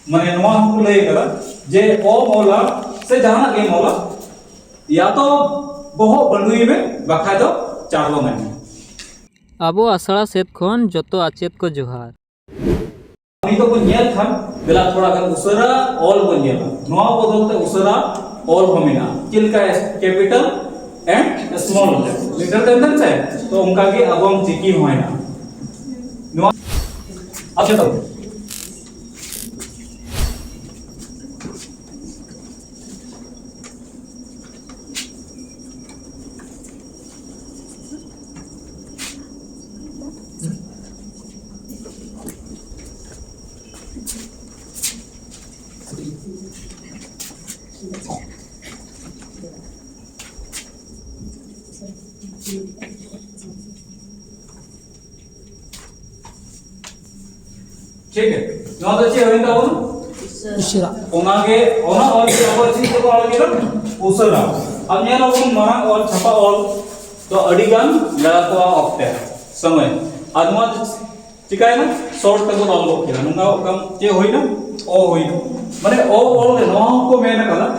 माने नवा हमको लय करा जे ओ मौला से जहाना के मौला या तो बहुत बंडुई में बखा दो चारवा में आबो आसड़ा सेत खन जतो आचेत को जोहार अभी तो बन नेल खान बेला थोड़ा कर उसरा ऑल बन नेला नवा बदलते उसरा ऑल होमिना चिलका कैपिटल एंड स्मॉल लेटर के अंदर से तो उनका के अब हम चिकी होइना नवा अच्छा तो ठीक है नवा तो चे होइंदा हो उसरा ओनागे ओना और अबर चीज को अलग गेल उसरा अब नेल अपन मरा और छपा और तो अडिगान लगा तो ऑक्टे समय आदमा चिकाय ना शॉर्ट तक ऑल को खेला नुंगा कम चे होइना ओ होइना माने ओ ऑल रे नवा को मेन कला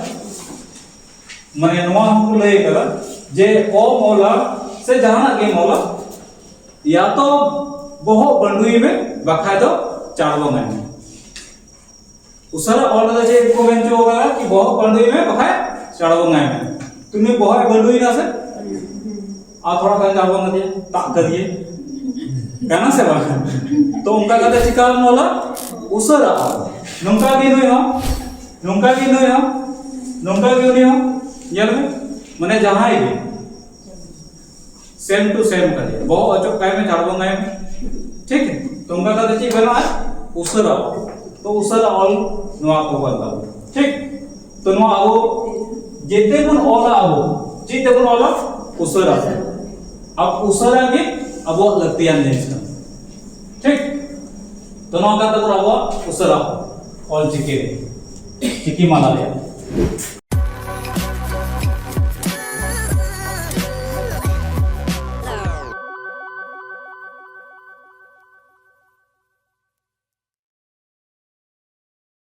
माने नवा हमको लय कला जे ओ मौला से जहाना के मौला या तो बहुत बंडुई में बखा दो चारवा में उसरा और जे को बेंचो होगा कि बहुत बंडुई में बखा चारवा में तुम्हें बहुत बंडुई ना से आ थोड़ा कर चारवा में दिए ताक कर दिए कहना से बखा तो उनका कहते चिकाल मौला उसरा नुंका की नुई हो नुंका की नुई हो नुंका की नुई हो यार में माने जहां ही सेम टू सेम करिए बहुत अचोक काय में चारवा में ठीक है तो उनका कहते चीज बना है उसरा तो उसरा ऑल नवा को बनता ठीक तो नवा आबो जेते गुण ऑल आबो जेते गुण ऑल उसरा अब उसरा के अब लगतियान नहीं इसका ठीक तो नवा कहते गुण आबो उसरा ऑल चिकी चिकी माना लिया